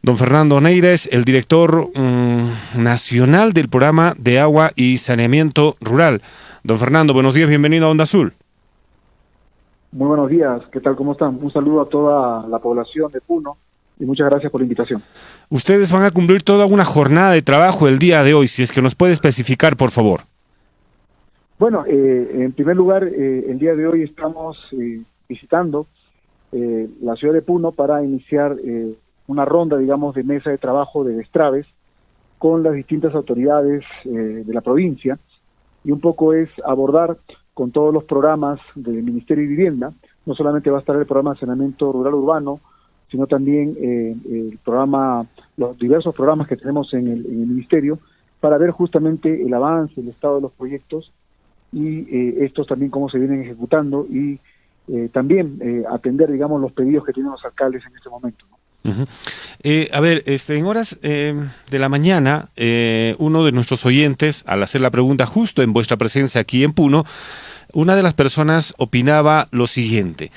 Don Fernando Neira es el director nacional del programa de agua y saneamiento rural. Don Fernando, buenos días, bienvenido a Onda Azul. Muy buenos días, ¿qué tal? ¿Cómo están? Un saludo a toda la población de Puno y muchas gracias por la invitación. Ustedes van a cumplir toda una jornada de trabajo el día de hoy, si es que nos puede especificar, por favor. Bueno, en primer lugar, el día de hoy estamos visitando la ciudad de Puno para iniciar una ronda, digamos, de mesa de trabajo de destraves con las distintas autoridades de la provincia, y un poco es abordar con todos los programas del Ministerio de Vivienda. No solamente va a estar el programa de saneamiento rural urbano, sino también el programa, los diversos programas que tenemos en el Ministerio, para ver justamente el avance, el estado de los proyectos y estos también cómo se vienen ejecutando, y también atender, digamos, los pedidos que tienen los alcaldes en este momento, ¿no? A ver, en horas de la mañana, uno de nuestros oyentes, al hacer la pregunta justo en vuestra presencia aquí en Puno, una de las personas opinaba lo siguiente: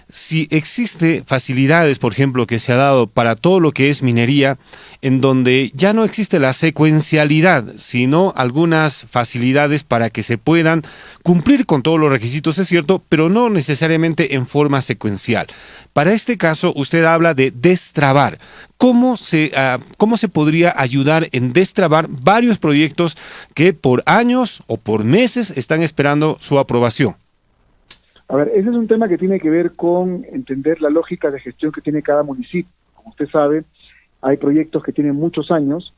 si existe facilidades, por ejemplo, que se ha dado para todo lo que es minería, en donde ya no existe la secuencialidad, sino algunas facilidades para que se puedan cumplir con todos los requisitos, es cierto, pero no necesariamente en forma secuencial. Para este caso, usted habla de destrabar. ¿Cómo se podría ayudar en destrabar varios proyectos que por años o por meses están esperando su aprobación? A ver, ese es un tema que tiene que ver con entender la lógica de gestión que tiene cada municipio. Como usted sabe, hay proyectos que tienen muchos años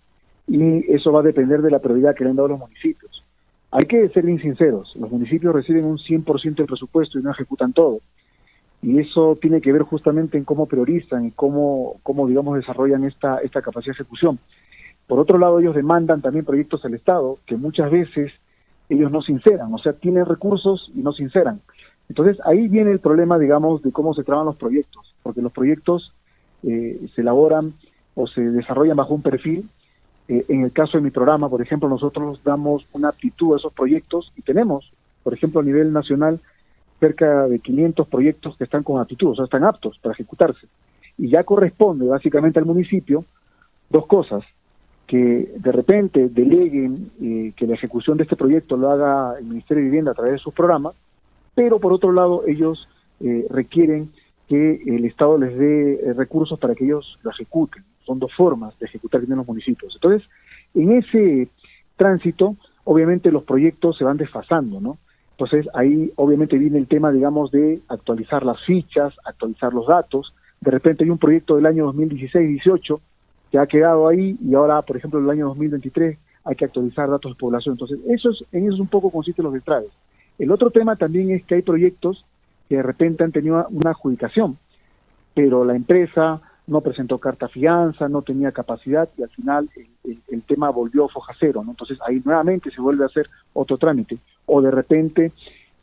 y eso va a depender de la prioridad que le han dado los municipios. Hay que ser bien sinceros, los municipios reciben un 100% del presupuesto y no ejecutan todo. Y eso tiene que ver justamente en cómo priorizan y cómo digamos, desarrollan esta capacidad de ejecución. Por otro lado, ellos demandan también proyectos al Estado que muchas veces ellos no sinceran, o sea, tienen recursos y no sinceran. Entonces, ahí viene el problema, digamos, de cómo se traban los proyectos, porque los proyectos se elaboran o se desarrollan bajo un perfil. En el caso de mi programa, por ejemplo, nosotros damos una aptitud a esos proyectos y tenemos, por ejemplo, a nivel nacional, cerca de 500 proyectos que están con aptitud, o sea, están aptos para ejecutarse. Y ya corresponde básicamente al municipio dos cosas: que de repente deleguen que la ejecución de este proyecto lo haga el Ministerio de Vivienda a través de sus programas, pero por otro lado ellos requieren que el Estado les dé recursos para que ellos lo ejecuten. Son dos formas de ejecutar que tienen los municipios. Entonces, en ese tránsito, obviamente los proyectos se van desfasando, ¿no? Entonces, ahí obviamente viene el tema, digamos, de actualizar las fichas, actualizar los datos. De repente hay un proyecto del año 2016-18 que ha quedado ahí y ahora, por ejemplo, en el año 2023 hay que actualizar datos de población. Entonces, en eso es un poco consiste los detraves. El otro tema también es que hay proyectos que de repente han tenido una adjudicación, pero la empresa no presentó carta fianza, no tenía capacidad y al final el tema volvió a foja cero, ¿no? Entonces ahí nuevamente se vuelve a hacer otro trámite. O de repente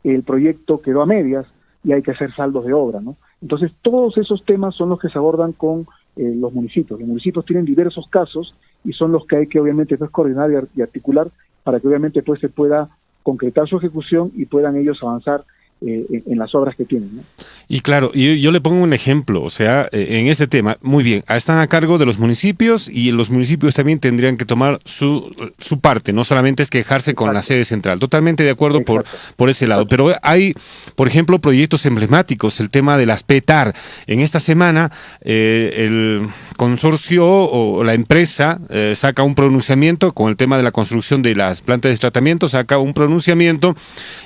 el proyecto quedó a medias y hay que hacer saldos de obra, ¿no? Entonces todos esos temas son los que se abordan con los municipios. Los municipios tienen diversos casos y son los que hay que obviamente pues, coordinar y articular para que obviamente pues se pueda concretar su ejecución y puedan ellos avanzar en las obras que tienen, ¿no? Y claro, yo le pongo un ejemplo, o sea, en este tema, muy bien, están a cargo de los municipios y los municipios también tendrían que tomar su parte, no solamente es quejarse con la sede central, totalmente de acuerdo por ese lado, pero hay, por ejemplo, proyectos emblemáticos, el tema de las PETAR. En esta semana el consorcio o la empresa saca un pronunciamiento con el tema de la construcción de las plantas de tratamiento, saca un pronunciamiento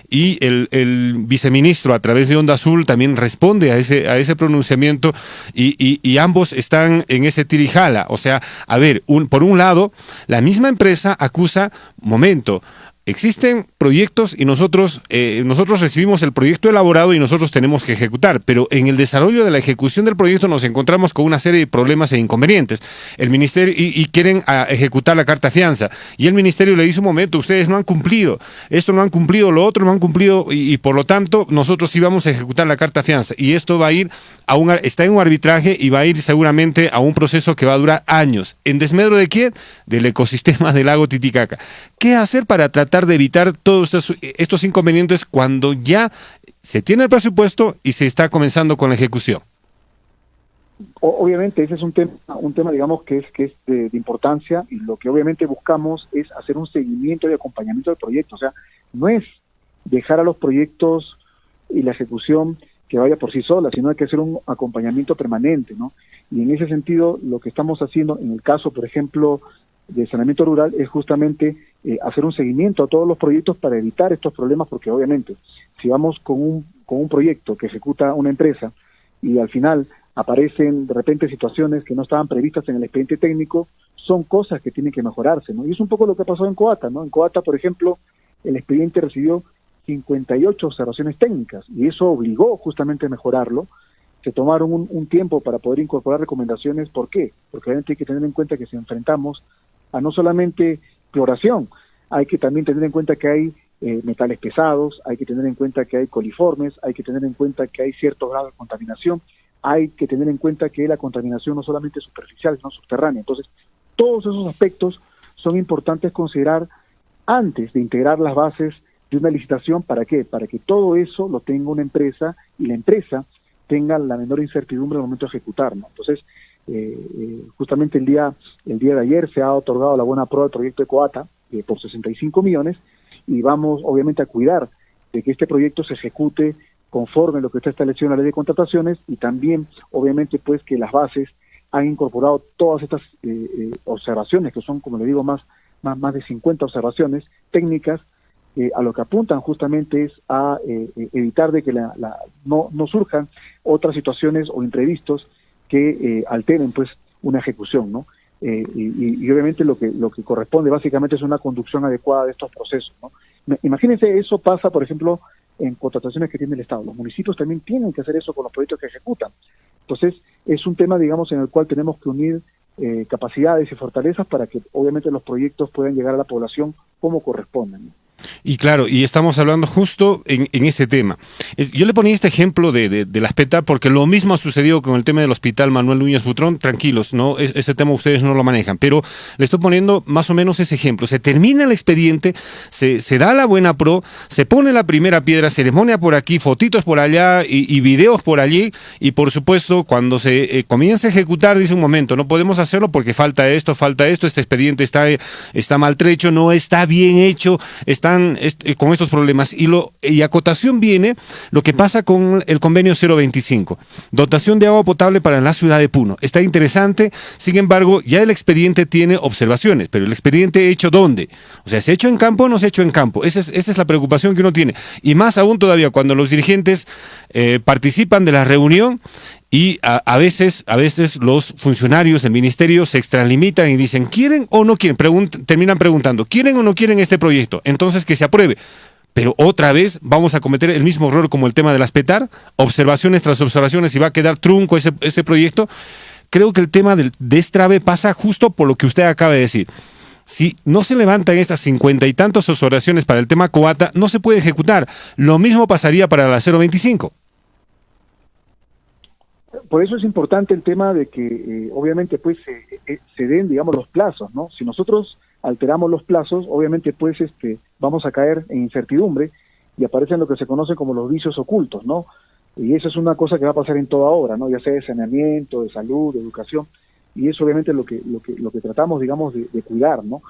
y el viceministro a través de Onda Azul también responde a ese pronunciamiento y ambos están en ese tirijala. O sea, a ver, por un lado, la misma empresa acusa, momento, existen proyectos y nosotros recibimos el proyecto elaborado y nosotros tenemos que ejecutar, pero en el desarrollo de la ejecución del proyecto nos encontramos con una serie de problemas e inconvenientes. El ministerio y quieren ejecutar la carta fianza y el ministerio le dice: un momento, ustedes no han cumplido, esto no han cumplido, lo otro no han cumplido y por lo tanto nosotros sí vamos a ejecutar la carta fianza y esto va a ir está en un arbitraje y va a ir seguramente a un proceso que va a durar años. ¿En desmedro de quién? Del ecosistema del lago Titicaca. ¿Qué hacer para tratar de evitar todos estos inconvenientes cuando ya se tiene el presupuesto y se está comenzando con la ejecución? Obviamente ese es un tema digamos que es de importancia, y lo que obviamente buscamos es hacer un seguimiento y acompañamiento del proyecto. O sea, no es dejar a los proyectos y la ejecución que vaya por sí sola, sino hay que hacer un acompañamiento permanente, ¿no? Y en ese sentido, lo que estamos haciendo en el caso, por ejemplo, de saneamiento rural, es justamente hacer un seguimiento a todos los proyectos para evitar estos problemas, porque obviamente si vamos con un proyecto que ejecuta una empresa y al final aparecen de repente situaciones que no estaban previstas en el expediente técnico, son cosas que tienen que mejorarse, ¿no? Y es un poco lo que pasó en Coata, ¿no? En Coata, por ejemplo, el expediente recibió 58 observaciones técnicas, y eso obligó justamente a mejorarlo. Se tomaron un tiempo para poder incorporar recomendaciones. ¿Por qué? Porque obviamente hay que tener en cuenta que si enfrentamos a no solamente cloración, hay que también tener en cuenta que hay metales pesados, hay que tener en cuenta que hay coliformes, hay que tener en cuenta que hay cierto grado de contaminación, hay que tener en cuenta que la contaminación no solamente es superficial, sino subterránea. Entonces, todos esos aspectos son importantes considerar antes de integrar las bases de una licitación. ¿Para qué? Para que todo eso lo tenga una empresa y la empresa tenga la menor incertidumbre al momento de ejecutar, ¿no? Entonces, justamente el día de ayer se ha otorgado la buena prueba del proyecto de Coata por 65 millones, y vamos obviamente a cuidar de que este proyecto se ejecute conforme a lo que está establecido en la ley de contrataciones, y también obviamente pues que las bases han incorporado todas estas observaciones, que son, como le digo, más de 50 observaciones técnicas, a lo que apuntan justamente es a evitar de que no surjan otras situaciones o imprevistos que alteren pues una ejecución, ¿no? Y obviamente lo que corresponde básicamente es una conducción adecuada de estos procesos, ¿no? Imagínense, eso pasa, por ejemplo, en contrataciones que tiene el Estado. Los municipios también tienen que hacer eso con los proyectos que ejecutan. Entonces, es un tema, digamos, en el cual tenemos que unir capacidades y fortalezas para que obviamente los proyectos puedan llegar a la población como corresponden, ¿no? Y claro, y estamos hablando justo en ese tema. Yo le ponía este ejemplo de las PETA porque lo mismo ha sucedido con el tema del Hospital Manuel Núñez Butrón. Tranquilos, ¿no? Ese tema ustedes no lo manejan, pero le estoy poniendo más o menos ese ejemplo. Se termina el expediente, se da la buena pro, se pone la primera piedra, ceremonia por aquí, fotitos por allá y videos por allí, y por supuesto cuando se comienza a ejecutar dice: un momento, no podemos hacerlo porque falta esto, este expediente está maltrecho, no está bien hecho, con estos problemas. Y acotación viene lo que pasa con el convenio 025, dotación de agua potable para la ciudad de Puno. Está interesante, sin embargo, ya el expediente tiene observaciones, pero el expediente hecho ¿dónde? O sea, ¿se ha hecho en campo o no se ha hecho en campo? Esa es la preocupación que uno tiene. Y más aún todavía cuando los dirigentes participan de la reunión y a veces los funcionarios del ministerio se extralimitan y dicen: ¿quieren o no quieren? Terminan preguntando: ¿quieren o no quieren este proyecto? Entonces que se apruebe. Pero otra vez vamos a cometer el mismo error como el tema de las PETAR, observaciones tras observaciones, y va a quedar trunco ese proyecto. Creo que el tema del destrave pasa justo por lo que usted acaba de decir. Si no se levantan estas 50 y tantas observaciones para el tema Coata, no se puede ejecutar. Lo mismo pasaría para la 025. Por eso es importante el tema de que obviamente pues se den, digamos, los plazos, ¿no? Si nosotros alteramos los plazos, obviamente pues vamos a caer en incertidumbre y aparecen lo que se conoce como los vicios ocultos, ¿no? Y eso es una cosa que va a pasar en toda obra, ¿no? Ya sea de saneamiento, de salud, de educación, y eso obviamente es lo que tratamos, digamos, de cuidar, ¿no?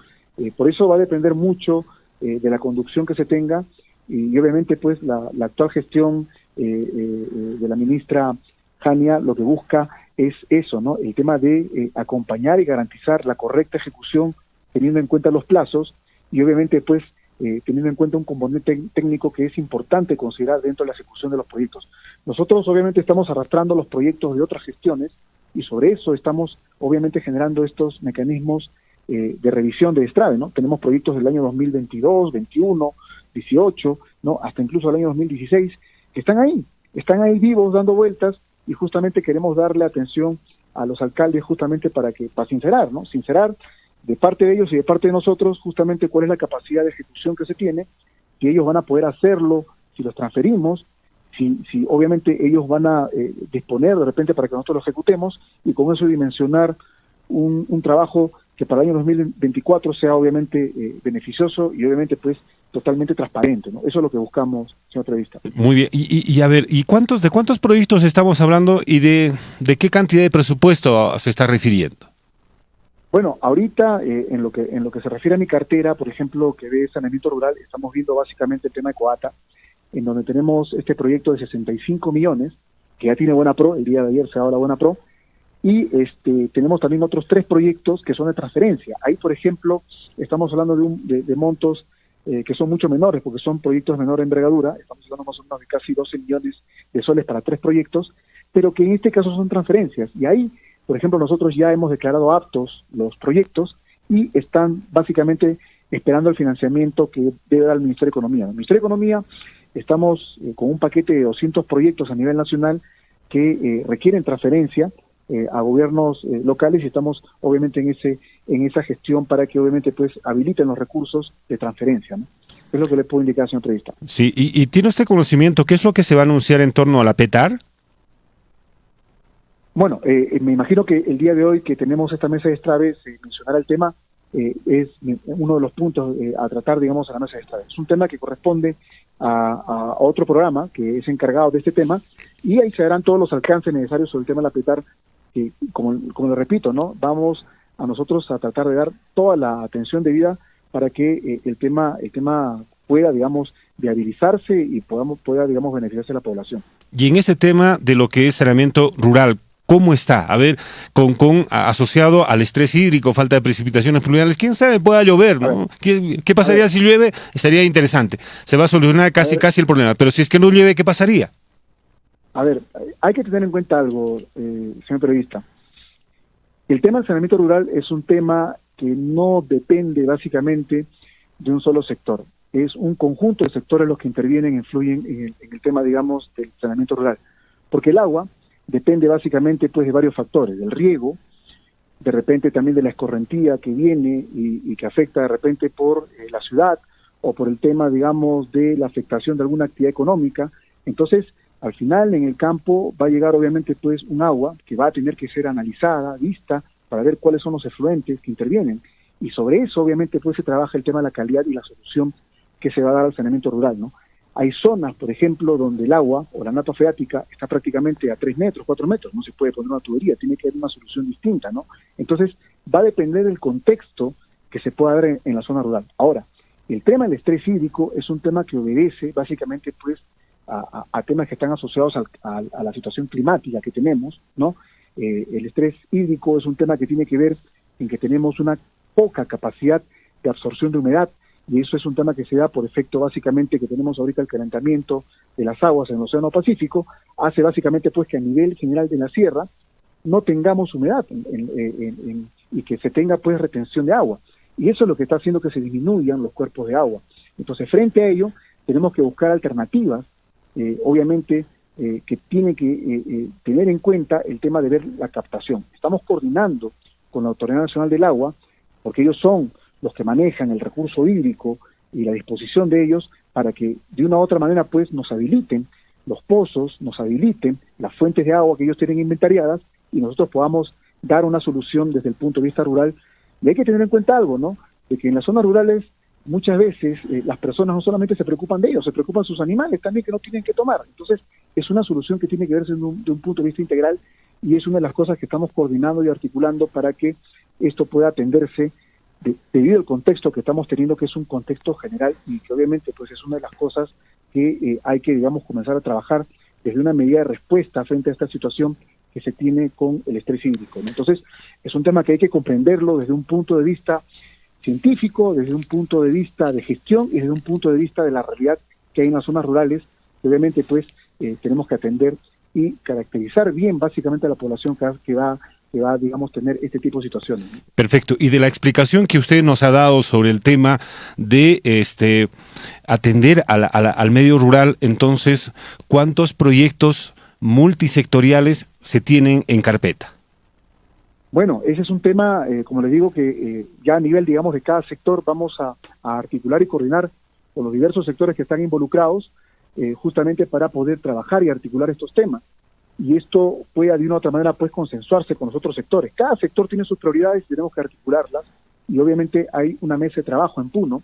Por eso va a depender mucho de la conducción que se tenga, y obviamente pues la actual gestión de la ministra Jania lo que busca es eso, ¿no? El tema de acompañar y garantizar la correcta ejecución teniendo en cuenta los plazos, y obviamente pues teniendo en cuenta un componente técnico que es importante considerar dentro de la ejecución de los proyectos. Nosotros obviamente estamos arrastrando los proyectos de otras gestiones, y sobre eso estamos obviamente generando estos mecanismos de revisión de destrave, ¿no? Tenemos proyectos del año 2022, 21, 18, ¿no? Hasta incluso el año 2016, que están ahí vivos, dando vueltas, y justamente queremos darle atención a los alcaldes justamente para sincerar, ¿no? Sincerar de parte de ellos y de parte de nosotros justamente cuál es la capacidad de ejecución que se tiene, si ellos van a poder hacerlo, si los transferimos, si obviamente ellos van a disponer de repente para que nosotros lo ejecutemos, y con eso dimensionar un trabajo que para el año 2024 sea obviamente beneficioso, y obviamente pues totalmente transparente, ¿no? Eso es lo que buscamos, señor periodista. Muy bien. Y a ver, ¿y de cuántos proyectos estamos hablando y de qué cantidad de presupuesto se está refiriendo? Bueno, ahorita en lo que se refiere a mi cartera, por ejemplo, que ve saneamiento rural, estamos viendo básicamente el tema de Coata, en donde tenemos este proyecto de 65 millones, que ya tiene buena pro, el día de ayer se ha dado la buena pro, y tenemos también otros 3 proyectos que son de transferencia. Ahí, por ejemplo, estamos hablando de montos que son mucho menores, porque son proyectos de menor envergadura, estamos hablando más o menos de casi 12 millones de soles para 3 proyectos, pero que en este caso son transferencias. Y ahí, por ejemplo, nosotros ya hemos declarado aptos los proyectos y están básicamente esperando el financiamiento que debe dar el Ministerio de Economía. El Ministerio de Economía estamos con un paquete de 200 proyectos a nivel nacional que requieren transferencia a gobiernos locales, y estamos obviamente en esa gestión para que obviamente pues habiliten los recursos de transferencia, ¿no? Es lo que le puedo indicar, señor periodista. Sí, y ¿tiene usted conocimiento qué es lo que se va a anunciar en torno a la PETAR? Bueno, me imagino que el día de hoy que tenemos esta mesa de estraves, mencionar el tema es uno de los puntos a tratar, digamos, a la mesa de estraves. Es un tema que corresponde a otro programa que es encargado de este tema, y ahí se darán todos los alcances necesarios sobre el tema de la PETAR, que, como le repito, ¿no? Vamos a nosotros a tratar de dar toda la atención debida para que el tema pueda, digamos, viabilizarse y pueda, digamos, beneficiarse a la población. Y en ese tema de lo que es saneamiento rural, ¿cómo está? A ver, asociado al estrés hídrico, falta de precipitaciones pluviales, quién sabe, pueda llover, ¿no? ¿Qué pasaría si llueve? Estaría interesante. Se va a solucionar casi el problema, pero si es que no llueve, ¿qué pasaría? A ver, hay que tener en cuenta algo, señor periodista. El tema del saneamiento rural es un tema que no depende básicamente de un solo sector. Es un conjunto de sectores los que intervienen, influyen en el tema, digamos, del saneamiento rural. Porque el agua depende básicamente pues de varios factores, del riego, de repente también de la escorrentía que viene y que afecta de repente por la ciudad, o por el tema, digamos, de la afectación de alguna actividad económica. Entonces, al final, en el campo va a llegar obviamente pues un agua que va a tener que ser analizada, vista, para ver cuáles son los efluentes que intervienen. Y sobre eso obviamente pues se trabaja el tema de la calidad y la solución que se va a dar al saneamiento rural, ¿no? Hay zonas, por ejemplo, donde el agua o la nata freática está prácticamente a 3 metros, 4 metros, no se puede poner una tubería, tiene que haber una solución distinta, ¿no? Entonces, va a depender del contexto que se pueda dar en la zona rural. Ahora, el tema del estrés hídrico es un tema que obedece básicamente pues a temas que están asociados a la situación climática que tenemos, ¿no? El estrés hídrico es un tema que tiene que ver en que tenemos una poca capacidad de absorción de humedad, y eso es un tema que se da por efecto básicamente que tenemos ahorita el calentamiento de las aguas en el Océano Pacífico, hace básicamente pues que a nivel general de la sierra no tengamos humedad y que se tenga pues retención de agua, y eso es lo que está haciendo que se disminuyan los cuerpos de agua. Entonces, frente a ello, tenemos que buscar alternativas, obviamente, que tienen que tener en cuenta el tema de ver la captación. Estamos coordinando con la Autoridad Nacional del Agua, porque ellos son los que manejan el recurso hídrico y la disposición de ellos, para que de una u otra manera pues nos habiliten los pozos, nos habiliten las fuentes de agua que ellos tienen inventariadas, y nosotros podamos dar una solución desde el punto de vista rural. Y hay que tener en cuenta algo, ¿no? De que en las zonas rurales muchas veces las personas no solamente se preocupan de ellos, se preocupan sus animales también, que no tienen que tomar. Entonces, es una solución que tiene que verse de un punto de vista integral, y es una de las cosas que estamos coordinando y articulando para que esto pueda atenderse debido al contexto que estamos teniendo, que es un contexto general, y que obviamente pues es una de las cosas que hay que, digamos, comenzar a trabajar desde una medida de respuesta frente a esta situación que se tiene con el estrés hídrico, ¿no? Entonces, es un tema que hay que comprenderlo desde un punto de vista científico, desde un punto de vista de gestión y desde un punto de vista de la realidad que hay en las zonas rurales. Obviamente pues tenemos que atender y caracterizar bien básicamente a la población que va, digamos, tener este tipo de situaciones. Perfecto. Y de la explicación que usted nos ha dado sobre el tema de atender al medio rural, entonces, ¿cuántos proyectos multisectoriales se tienen en carpeta? Bueno, ese es un tema, como les digo, que ya a nivel, digamos, de cada sector vamos a articular y coordinar con los diversos sectores que están involucrados, justamente para poder trabajar y articular estos temas. Y esto pueda de una u otra manera pues consensuarse con los otros sectores. Cada sector tiene sus prioridades y tenemos que articularlas, y obviamente hay una mesa de trabajo en Puno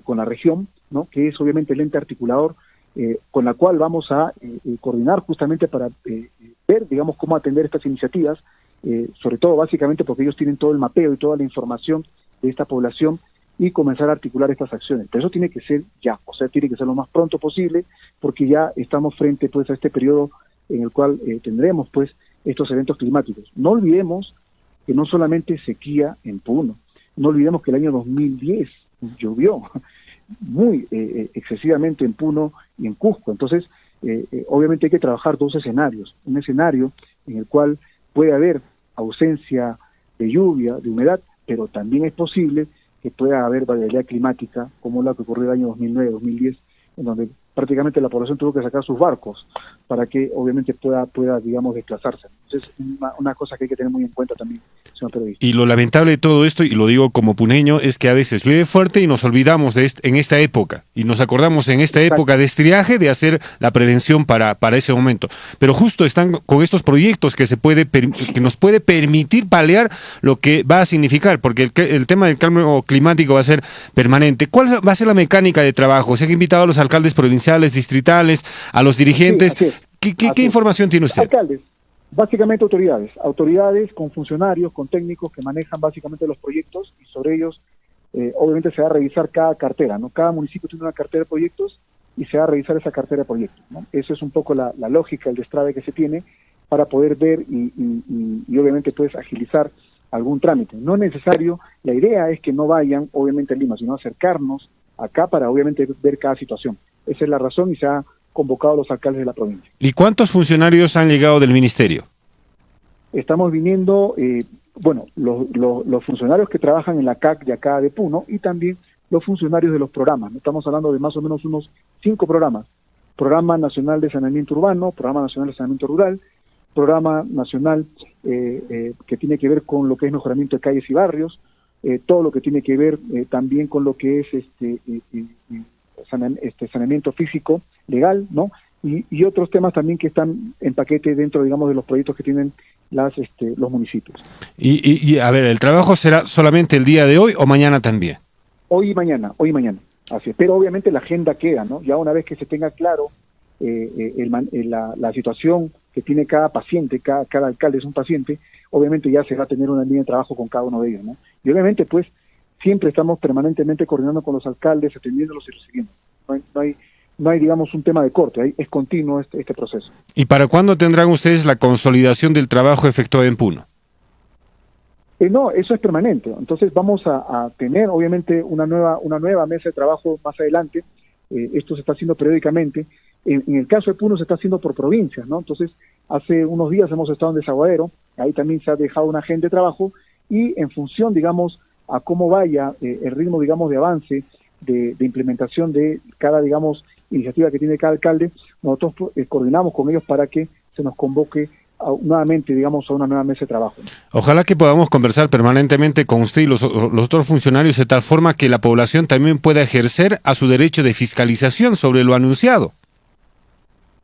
con la región, ¿no? Que es obviamente el ente articulador con la cual vamos a coordinar justamente para ver, digamos, cómo atender estas iniciativas, sobre todo básicamente porque ellos tienen todo el mapeo y toda la información de esta población y comenzar a articular estas acciones. Pero eso tiene que ser ya, o sea, tiene que ser lo más pronto posible porque ya estamos frente pues a este periodo en el cual tendremos pues estos eventos climáticos. No olvidemos que no solamente sequía en Puno, no olvidemos que el año 2010 llovió muy excesivamente en Puno y en Cusco. Entonces, obviamente hay que trabajar dos escenarios. Un escenario en el cual puede haber ausencia de lluvia, de humedad, pero también es posible que pueda haber variabilidad climática, como la que ocurrió el año 2009, 2010, en donde prácticamente la población tuvo que sacar sus barcos para que obviamente pueda digamos, desplazarse. Entonces, una cosa que hay que tener muy en cuenta también, señor periodista. Y lo lamentable de todo esto, y lo digo como puneño, es que a veces llueve fuerte y nos olvidamos en esta época, y nos acordamos en esta época de estiaje de hacer la prevención para ese momento. Pero justo están con estos proyectos que nos puede permitir paliar lo que va a significar, porque el tema del cambio climático va a ser permanente. ¿Cuál va a ser la mecánica de trabajo? Se han invitado a los alcaldes provinciales, distritales, a los dirigentes. Sí, ¿Qué información tiene usted? Alcaldes, básicamente autoridades con funcionarios, con técnicos que manejan básicamente los proyectos y sobre ellos obviamente se va a revisar cada cartera, ¿no? Cada municipio tiene una cartera de proyectos y se va a revisar esa cartera de proyectos, ¿no? Eso es un poco la lógica, el destrave que se tiene para poder ver y obviamente pues agilizar algún trámite. No es necesario, la idea es que no vayan obviamente a Lima, sino acercarnos acá para obviamente ver cada situación. Esa es la razón y se ha convocado a los alcaldes de la provincia. ¿Y cuántos funcionarios han llegado del ministerio? Estamos viniendo, los funcionarios que trabajan en la CAC de acá de Puno y también los funcionarios de los programas. Estamos hablando de más o menos unos 5 programas. Programa Nacional de Saneamiento Urbano, Programa Nacional de Saneamiento Rural, Programa Nacional que tiene que ver con lo que es mejoramiento de calles y barrios, todo lo que tiene que ver también con lo que es saneamiento físico legal, ¿no? Y otros temas también que están en paquete dentro, digamos, de los proyectos que tienen los municipios. Y a ver, ¿el trabajo será solamente el día de hoy o mañana también? Hoy y mañana. Así es. Pero obviamente la agenda queda, ¿no? Ya una vez que se tenga claro la situación que tiene cada paciente, cada alcalde es un paciente, obviamente ya se va a tener una línea de trabajo con cada uno de ellos, ¿no? Y obviamente, pues, siempre estamos permanentemente coordinando con los alcaldes, atendiéndolos y recibiendo. No hay, digamos, un tema de corte, es continuo este proceso. ¿Y para cuándo tendrán ustedes la consolidación del trabajo efectuado en Puno? No, eso es permanente. Entonces vamos a tener, obviamente, una nueva mesa de trabajo más adelante. Esto se está haciendo periódicamente. En el caso de Puno se está haciendo por provincias, ¿no? Entonces, hace unos días hemos estado en Desaguadero, ahí también se ha dejado una agenda de trabajo y en función, digamos, a cómo vaya el ritmo, digamos, de avance, de implementación de cada, digamos, iniciativa que tiene cada alcalde, nosotros coordinamos con ellos para que se nos convoque nuevamente, digamos, a una nueva mesa de trabajo. Ojalá que podamos conversar permanentemente con usted y los otros funcionarios de tal forma que la población también pueda ejercer a su derecho de fiscalización sobre lo anunciado.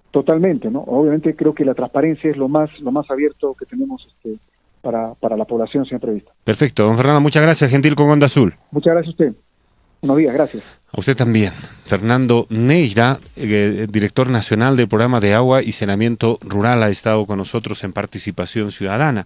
Totalmente, ¿no? Obviamente creo que la transparencia es lo más abierto que tenemos para la población, señor periodista. Perfecto, don Fernando, muchas gracias, gentil con Onda Azul. Muchas gracias a usted. Buenos días, gracias. A usted también. Fernando Neira, director nacional del Programa de Agua y Saneamiento Rural, ha estado con nosotros en Participación Ciudadana.